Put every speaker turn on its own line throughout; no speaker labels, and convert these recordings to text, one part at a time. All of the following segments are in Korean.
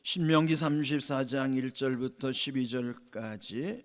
신명기 34장 1절부터 12절까지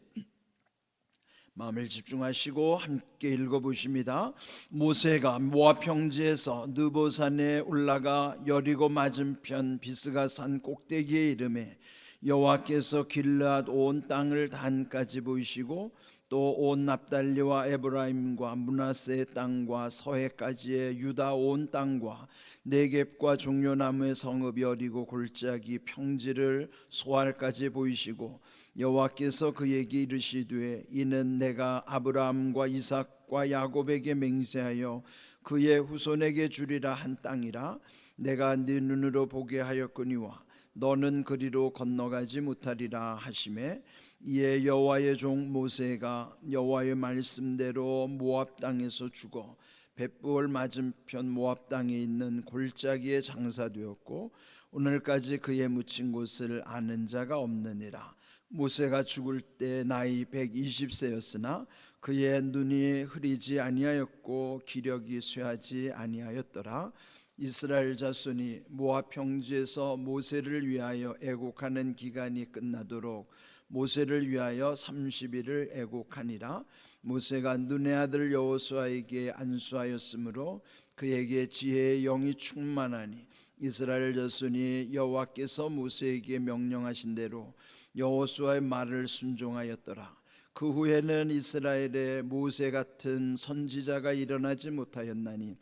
마음을 집중하시고 함께 읽어보십니다. 모세가 모압 평지에서 느보산에 올라가 여리고 맞은편 비스가산 꼭대기에 이르매 여호와께서 길르앗 온 땅을 단까지 보이시고 또 온 납달리와 에브라임과 므낫세의 땅과 서해까지의 유다 온 땅과 네겝과 종려나무의 성읍 여리고 골짜기 평지를 소알까지 보이시고 여호와께서 그에게 이르시되 이는 내가 아브라함과 이삭과 야곱에게 맹세하여 그의 후손에게 주리라 한 땅이라. 내가 네 눈으로 보게 하였거니와 너는 그리로 건너가지 못하리라 하시매 이에 여호와의 종 모세가 여호와의 말씀대로 모압 땅에서 죽어 벳부올 맞은편 모압 땅에 있는 골짜기에 장사되었고 오늘까지 그의 묻힌 곳을 아는 자가 없느니라. 모세가 죽을 때 나이 120세였으나 그의 눈이 흐리지 아니하였고 기력이 쇠하지 아니하였더라. 이스라엘 자손이 모압 평지에서 모세를 위하여 애곡하는 기간이 끝나도록 모세를 위하여 30일을 애곡하니라. 모세가 눈의 아들 여호수아에게 안수하였으므로 그에게 지혜의 영이 충만하니 이스라엘 자손이 여호와께서 모세에게 명령하신 대로 여호수아의 말을 순종하였더라. 그 후에는 이스라엘에 모세 같은 선지자가 일어나지 못하였나니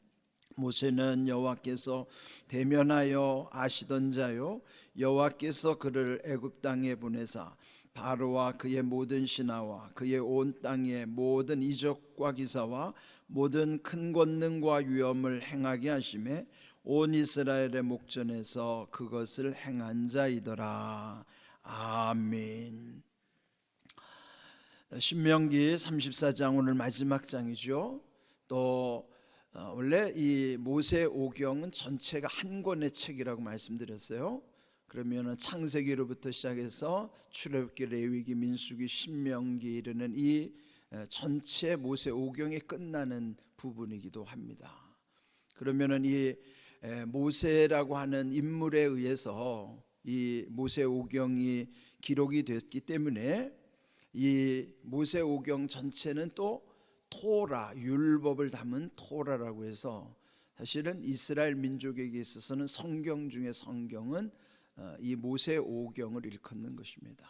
모세는 여호와께서 대면하여 아시던 자요 여호와께서 그를 애굽 땅에 보내사 바로와 그의 모든 신하와 그의 온 땅의 모든 이적과 기사와 모든 큰 권능과 위엄을 행하게 하심에 온 이스라엘의 목전에서 그것을 행한 자이더라. 아멘. 신명기 34장 오늘 마지막 장이죠. 또 원래 이 모세 오경은 전체가 한 권의 책이라고 말씀드렸어요. 그러면 창세기로부터 시작해서 출애굽기, 레위기, 민수기, 신명기 이르는 이 전체 모세 오경이 끝나는 부분이기도 합니다. 그러면은 이 모세라고 하는 인물에 의해서 이 모세 오경이 기록이 됐기 때문에 이 모세 오경 전체는 또 토라, 율법을 담은 토라라고 해서 사실은 이스라엘 민족에게 있어서는 성경 중에 성경은 이 모세 오경을 일컫는 것입니다.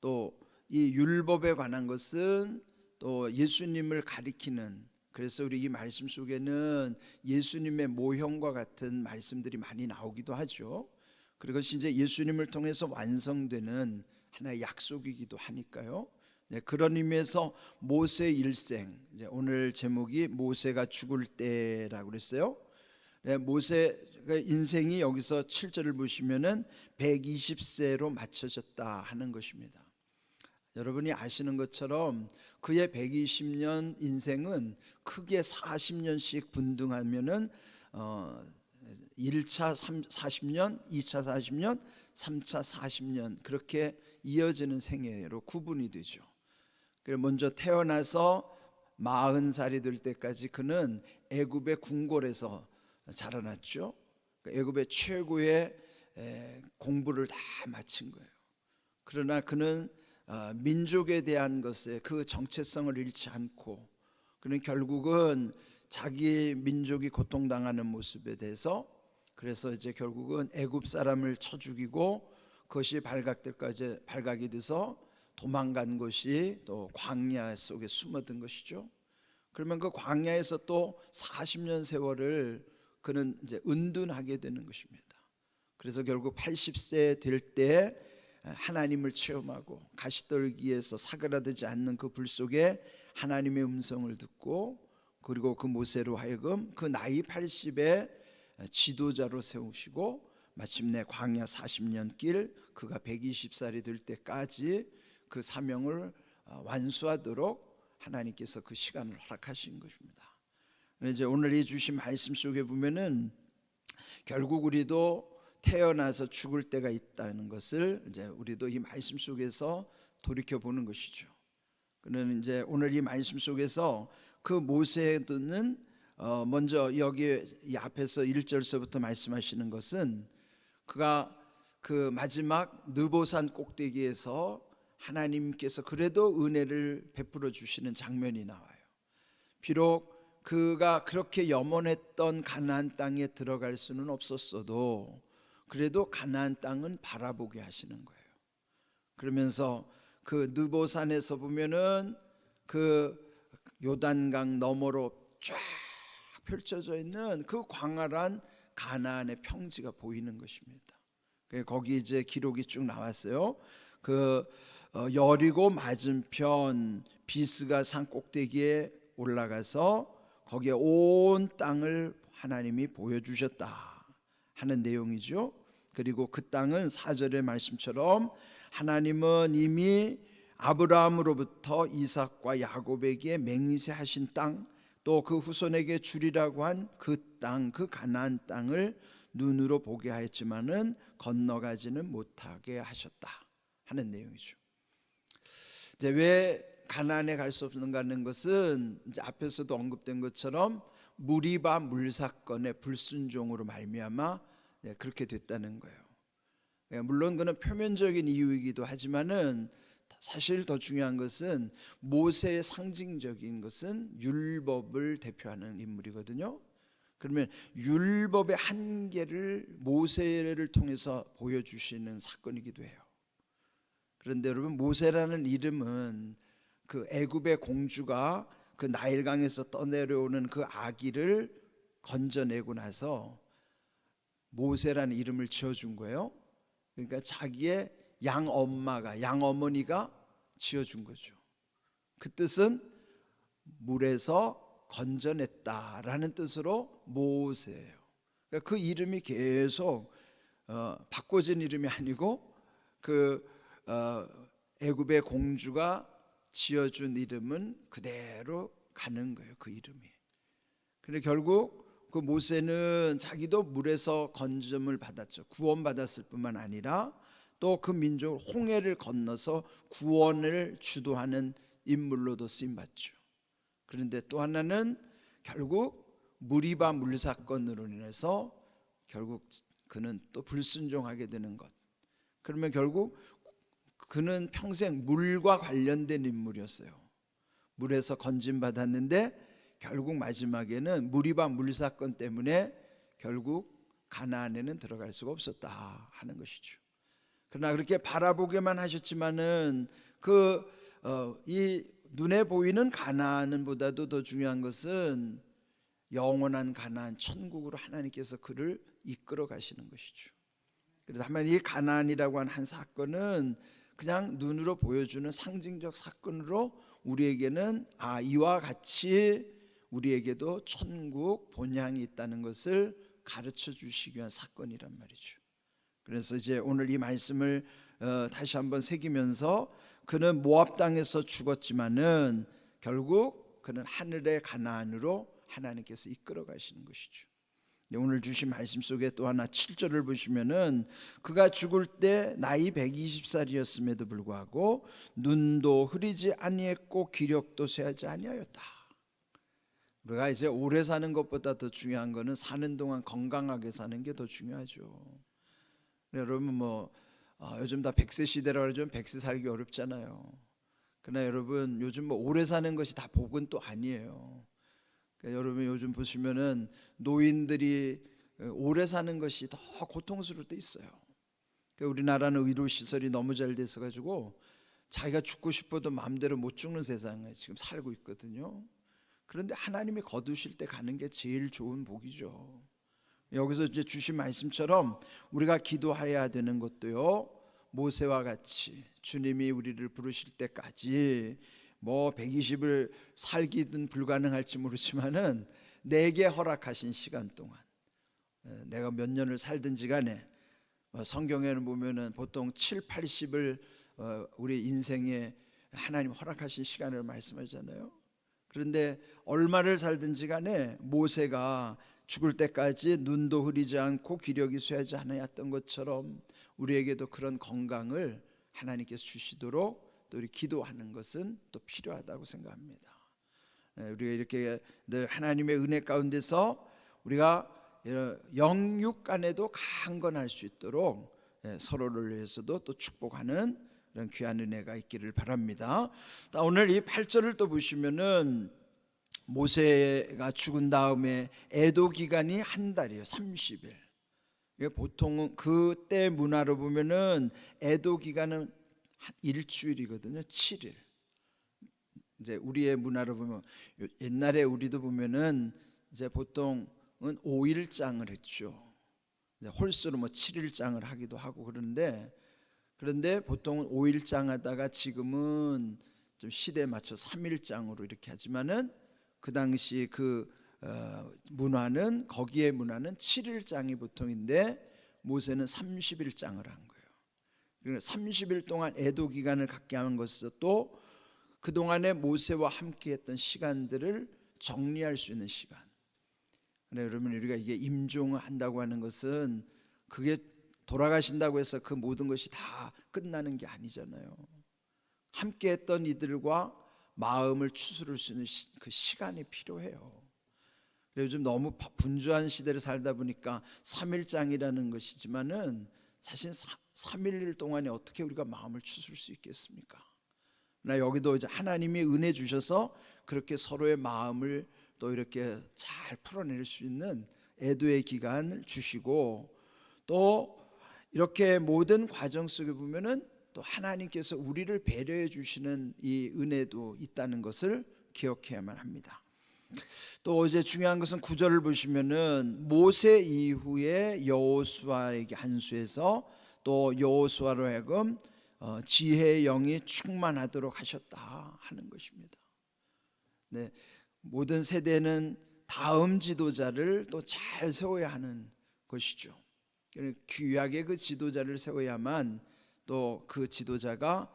또 이 율법에 관한 것은 또 예수님을 가리키는, 그래서 우리 이 말씀 속에는 예수님의 모형과 같은 말씀들이 많이 나오기도 하죠. 그것이 이제 예수님을 통해서 완성되는 하나의 약속이기도 하니까요. 네, 그런 의미에서 모세 일생, 이제 오늘 제목이 모세가 죽을 때라고 그랬어요. 네, 모세의 인생이 여기서 7절을 보시면은 120세로 맞춰졌다 하는 것입니다. 여러분이 아시는 것처럼 그의 120년 인생은 크게 40년씩 분등하면은 1차 40년, 2차 40년, 3차 40년 그렇게 이어지는 생애로 구분이 되죠. 그래서 먼저 태어나서 40살이 될 때까지 그는 애굽의 궁궐에서 자라났죠. 애굽의 최고의 공부를 다 마친 거예요. 그러나 그는 민족에 대한 것에 그 정체성을 잃지 않고 그는 결국은 자기 민족이 고통당하는 모습에 대해서, 그래서 이제 결국은 애굽 사람을 쳐 죽이고 그것이 발각이 돼서 도망간 것이 또 광야 속에 숨어든 것이죠. 그러면 그 광야에서 또 40년 세월을 그는 이제 은둔하게 되는 것입니다. 그래서 결국 80세 될 때 하나님을 체험하고 가시떨기에서 사그라들지 않는 그 불 속에 하나님의 음성을 듣고, 그리고 그 모세로 하여금 그 나이 80에 지도자로 세우시고 마침내 광야 40년 길 그가 120살이 될 때까지 그 사명을 완수하도록 하나님께서 그 시간을 허락하신 것입니다. 이제 오늘 이 주신 말씀 속에 보면은 결국 우리도 태어나서 죽을 때가 있다는 것을 이제 우리도 이 말씀 속에서 돌이켜 보는 것이죠. 그는 이제 오늘 이 말씀 속에서 그 모세는 먼저 여기 이 앞에서 1절서부터 말씀하시는 것은 그가 그 마지막 느보산 꼭대기에서 하나님께서 그래도 은혜를 베풀어 주시는 장면이 나와요. 비록 그가 그렇게 염원했던 가나안 땅에 들어갈 수는 없었어도 그래도 가나안 땅은 바라보게 하시는 거예요. 그러면서 그 느보산에서 보면은 그 요단강 너머로 쫙 펼쳐져 있는 그 광활한 가나안의 평지가 보이는 것입니다. 거기 이제 기록이 쭉 나왔어요. 그 여리고 맞은편 비스가 산 꼭대기에 올라가서 거기에 온 땅을 하나님이 보여주셨다 하는 내용이죠. 그리고 그 땅은 4절의 말씀처럼 하나님은 이미 아브라함으로부터 이삭과 야곱에게 맹세하신 땅, 또 그 후손에게 주리라고 한 그 땅, 그 가나안 땅을 눈으로 보게 하였지만은 건너가지는 못하게 하셨다 하는 내용이죠. 이제 왜 가나안에 갈 수 없는가 하는 것은 이제 앞에서도 언급된 것처럼 무리바 물사건의 불순종으로 말미암아 그렇게 됐다는 거예요. 물론 그는 표면적인 이유이기도 하지만은 사실 더 중요한 것은 모세의 상징적인 것은 율법을 대표하는 인물이거든요. 그러면 율법의 한계를 모세를 통해서 보여주시는 사건이기도 해요. 그런데 여러분, 모세라는 이름은 그 애굽의 공주가 그 나일강에서 떠내려오는 그 아기를 건져내고 나서 모세라는 이름을 지어준 거예요. 그러니까 자기의 양어머니가 지어준 거죠. 그 뜻은 물에서 건져냈다라는 뜻으로 모세예요. 그러니까 그 이름이 계속 바꿔진 이름이 아니고 그 애굽의 공주가 지어준 이름은 그대로 가는 거예요. 그 이름이. 그런데 결국 그 모세는 자기도 물에서 건짐을 받았죠. 구원받았을 뿐만 아니라 또 그 민족을 홍해를 건너서 구원을 주도하는 인물로도 쓰임받죠. 그런데 또 하나는 결국 무리바 물사건으로 인해서 결국 그는 또 불순종하게 되는 것. 그러면 결국 그는 평생 물과 관련된 인물이었어요. 물에서 건짐받았는데 결국 마지막에는 무리바 물사건 때문에 결국 가나안에는 들어갈 수가 없었다 하는 것이죠. 그러나 그렇게 바라보게만 하셨지만은 이 눈에 보이는 가나안은 보다도 더 중요한 것은 영원한 가나안 천국으로 하나님께서 그를 이끌어 가시는 것이죠. 그래서 다만 이 가나안이라고 하는 한 사건은 그냥 눈으로 보여주는 상징적 사건으로 우리에게는 이와 같이 우리에게도 천국 본향이 있다는 것을 가르쳐 주시기 위한 사건이란 말이죠. 그래서 이제 오늘 이 말씀을 다시 한번 새기면서 그는 모압 땅에서 죽었지만은 결국 그는 하늘의 가나안으로 하나님께서 이끌어 가시는 것이죠. 오늘 주신 말씀 속에 또 하나 7절을 보시면은 그가 죽을 때 나이 120살이었음에도 불구하고 눈도 흐리지 아니했고 기력도 쇠하지 아니하였다. 우리가 이제 오래 사는 것보다 더 중요한 거는 사는 동안 건강하게 사는 게 더 중요하죠. 여러분 요즘 다 100세 시대라 그러지만 100세 살기 어렵잖아요. 그러나 여러분 요즘 오래 사는 것이 다 복은 또 아니에요. 그러니까 여러분 요즘 보시면은 노인들이 오래 사는 것이 더 고통스러울 때 있어요. 그러니까 우리나라는 의료 시설이 너무 잘 돼서 가지고 자기가 죽고 싶어도 마음대로 못 죽는 세상에 지금 살고 있거든요. 그런데 하나님이 거두실 때 가는 게 제일 좋은 복이죠. 여기서 이제 주신 말씀처럼 우리가 기도해야 되는 것도요, 모세와 같이 주님이 우리를 부르실 때까지 120을 살기든 불가능할지 모르지만은 내게 허락하신 시간 동안 내가 몇 년을 살든지 간에 성경에는 보면은 보통 7, 80을 우리 인생에 하나님 허락하신 시간을 말씀하잖아요. 그런데 얼마를 살든지 간에 모세가 죽을 때까지 눈도 흐리지 않고 기력이 쇠하지 않았던 것처럼 우리에게도 그런 건강을 하나님께서 주시도록 또 우리 기도하는 것은 또 필요하다고 생각합니다. 우리가 이렇게 늘 하나님의 은혜 가운데서 우리가 영육 간에도 강건할 수 있도록 서로를 위해서도 또 축복하는 그런 귀한 은혜가 있기를 바랍니다. 오늘 이 8절을 또 보시면은 모세가 죽은 다음에 애도 기간이 한 달이에요. 30일. 보통은 그때 문화로 보면은 애도 기간은 한 일주일이거든요. 7일. 이제 우리의 문화로 보면 옛날에 우리도 보면은 이제 보통은 5일장을 했죠. 이제 홀수로 뭐 7일장을 하기도 하고 그런데 보통은 5일장 하다가 지금은 좀 시대에 맞춰 3일장으로 이렇게 하지만은 그 당시 문화는 거기에 문화는 7일장이 보통인데 모세는 30일장을 한 거예요. 그러니까 30일 동안 애도 기간을 갖게 하는 것은 또 그동안에 모세와 함께했던 시간들을 정리할 수 있는 시간. 여러분, 우리가 이게 임종을 한다고 하는 것은 그게 돌아가신다고 해서 그 모든 것이 다 끝나는 게 아니잖아요. 함께했던 이들과 마음을 추스를 수 있는 그 시간이 필요해요. 요즘 너무 분주한 시대를 살다 보니까 3일장이라는 것이지만은 사실 3일 동안에 어떻게 우리가 마음을 추스를 수 있겠습니까? 나 여기도 이제 하나님이 은혜 주셔서 그렇게 서로의 마음을 또 이렇게 잘 풀어낼 수 있는 애도의 기간을 주시고, 또 이렇게 모든 과정 속에 보면은 또 하나님께서 우리를 배려해 주시는 이 은혜도 있다는 것을 기억해야만 합니다. 또 이제 중요한 것은 9절을 보시면은 모세 이후에 여호수아에게 한수해서 또 여호수아로 하여금 지혜의 영이 충만하도록 하셨다 하는 것입니다. 네, 모든 세대는 다음 지도자를 또 잘 세워야 하는 것이죠. 귀하게 그 지도자를 세워야만 또 그 지도자가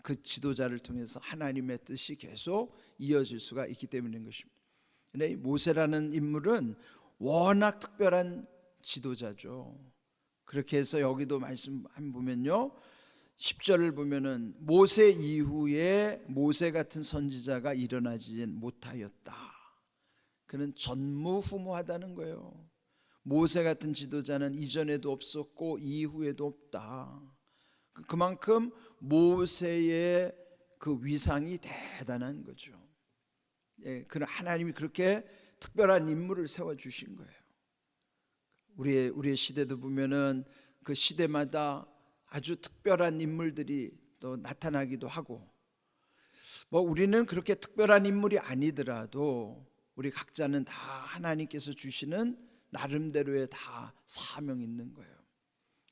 그 지도자를 통해서 하나님의 뜻이 계속 이어질 수가 있기 때문인 것입니다. 근데 이 모세라는 인물은 워낙 특별한 지도자죠. 그렇게 해서 여기도 말씀 한번 보면요, 10절을 보면은 모세 이후에 모세 같은 선지자가 일어나지 못하였다. 그는 전무후무하다는 거예요. 모세 같은 지도자는 이전에도 없었고 이후에도 없다. 그만큼 모세의 그 위상이 대단한 거죠. 그런 하나님이 그렇게 특별한 인물을 세워주신 거예요. 우리의 시대도 보면은 그 시대마다 아주 특별한 인물들이 또 나타나기도 하고, 뭐 우리는 그렇게 특별한 인물이 아니더라도 우리 각자는 다 하나님께서 주시는 나름대로의 다 사명이 있는 거예요.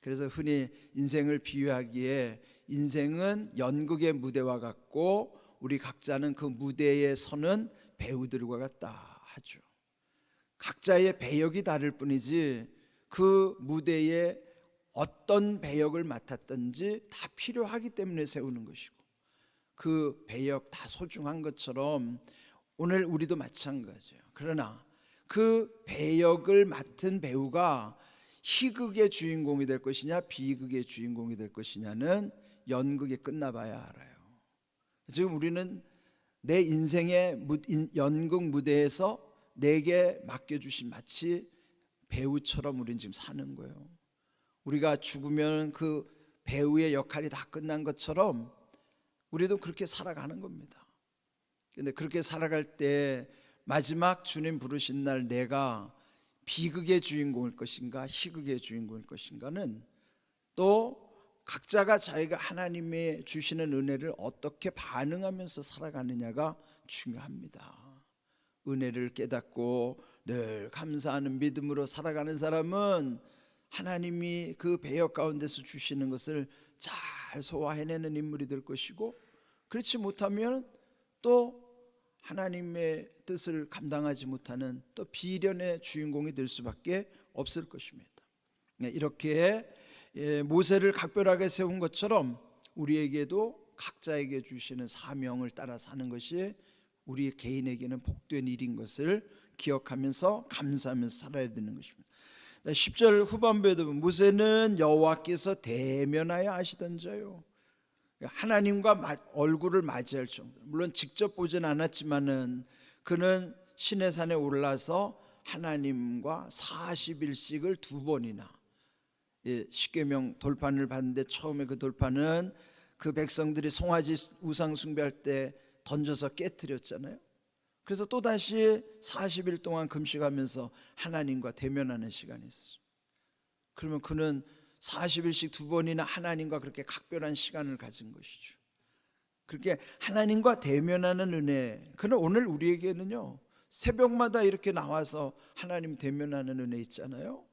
그래서 흔히 인생을 비유하기에 인생은 연극의 무대와 같고 우리 각자는 그 무대에 서는 배우들과 같다 하죠. 각자의 배역이 다를 뿐이지 그 무대에 어떤 배역을 맡았든지 다 필요하기 때문에 세우는 것이고, 그 배역 다 소중한 것처럼 오늘 우리도 마찬가지예요. 그러나 그 배역을 맡은 배우가 희극의 주인공이 될 것이냐 비극의 주인공이 될 것이냐는 연극에 끝나봐야 알아요. 지금 우리는 내 인생의 연극 무대에서 내게 맡겨주신 마치 배우처럼 우리는 지금 사는 거예요. 우리가 죽으면 그 배우의 역할이 다 끝난 것처럼 우리도 그렇게 살아가는 겁니다. 근데 그렇게 살아갈 때 마지막 주님 부르신 날 내가 비극의 주인공일 것인가 희극의 주인공일 것인가는 또 각자가 자기가 하나님의 주시는 은혜를 어떻게 반응하면서 살아가느냐가 중요합니다. 은혜를 깨닫고 늘 감사하는 믿음으로 살아가는 사람은 하나님이 그 배역 가운데서 주시는 것을 잘 소화해내는 인물이 될 것이고, 그렇지 못하면 또 하나님의 뜻을 감당하지 못하는 또 비련의 주인공이 될 수밖에 없을 것입니다. 이렇게 모세를 각별하게 세운 것처럼 우리에게도 각자에게 주시는 사명을 따라 사는 것이 우리 개인에게는 복된 일인 것을 기억하면서 감사하면서 살아야 되는 것입니다. 10절 후반부에도 모세는 여호와께서 대면하여 하시던 자요. 하나님과 얼굴을 맞이할 정도. 물론 직접 보진 않았지만은 그는 시내 산에 올라서 하나님과 40일씩을 2번이나 십계명 돌판을 봤는데 처음에 그 돌판은 그 백성들이 송아지 우상 숭배할 때 던져서 깨뜨렸잖아요. 그래서 또다시 40일 동안 금식하면서 하나님과 대면하는 시간이 있었어요. 그러면 그는 40일씩 2번이나 하나님과 그렇게 각별한 시간을 가진 것이죠. 그렇게 하나님과 대면하는 은혜, 그는 오늘 우리에게는요 새벽마다 이렇게 나와서 하나님 대면하는 은혜 있잖아요.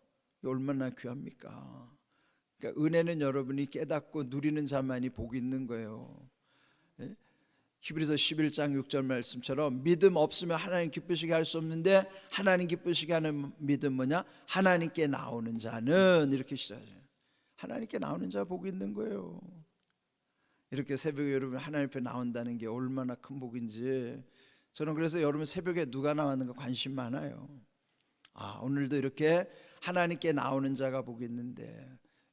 얼마나 귀합니까? 그러니까 은혜는 여러분이 깨닫고 누리는 자만이 복이 있는 거예요. 히브리서 11장 6절 말씀처럼 믿음 없으면 하나님 기쁘시게 할 수 없는데 하나님 기쁘시게 하는 믿음 뭐냐? 하나님께 나오는 자는, 이렇게 시작해요. 하나님께 나오는 자 복이 있는 거예요. 이렇게 새벽에 여러분 하나님 앞에 나온다는 게 얼마나 큰 복인지, 저는 그래서 여러분 새벽에 누가 나왔는가 관심 많아요. 오늘도 이렇게 하나님께 나오는 자가 복이 있는데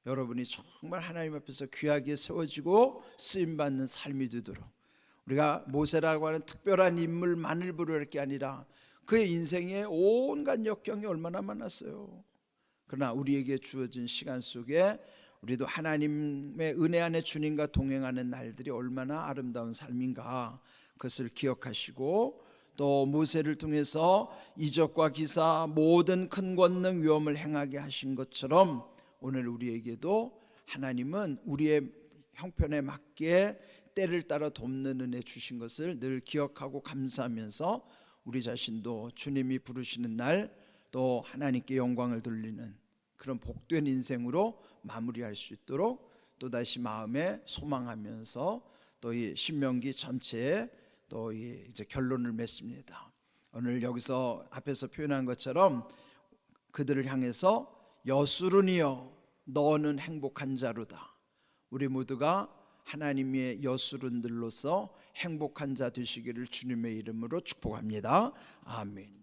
여러분이 정말 하나님 앞에서 귀하게 세워지고 쓰임받는 삶이 되도록, 우리가 모세라고 하는 특별한 인물만을 부를 게 아니라 그의 인생에 온갖 역경이 얼마나 많았어요. 그러나 우리에게 주어진 시간 속에 우리도 하나님의 은혜 안에 주님과 동행하는 날들이 얼마나 아름다운 삶인가, 그것을 기억하시고, 또 모세를 통해서 이적과 기사 모든 큰 권능 위엄을 행하게 하신 것처럼 오늘 우리에게도 하나님은 우리의 형편에 맞게 때를 따라 돕는 은혜 주신 것을 늘 기억하고 감사하면서 우리 자신도 주님이 부르시는 날 또 하나님께 영광을 돌리는 그런 복된 인생으로 마무리할 수 있도록 또다시 마음에 소망하면서 또 이 신명기 전체에 또 이제 결론을 맺습니다. 오늘 여기서 앞에서 표현한 것처럼 그들을 향해서 여수론이여 너는 행복한 자로다. 우리 모두가 하나님의 여수론들로서 행복한 자 되시기를 주님의 이름으로 축복합니다. 아멘.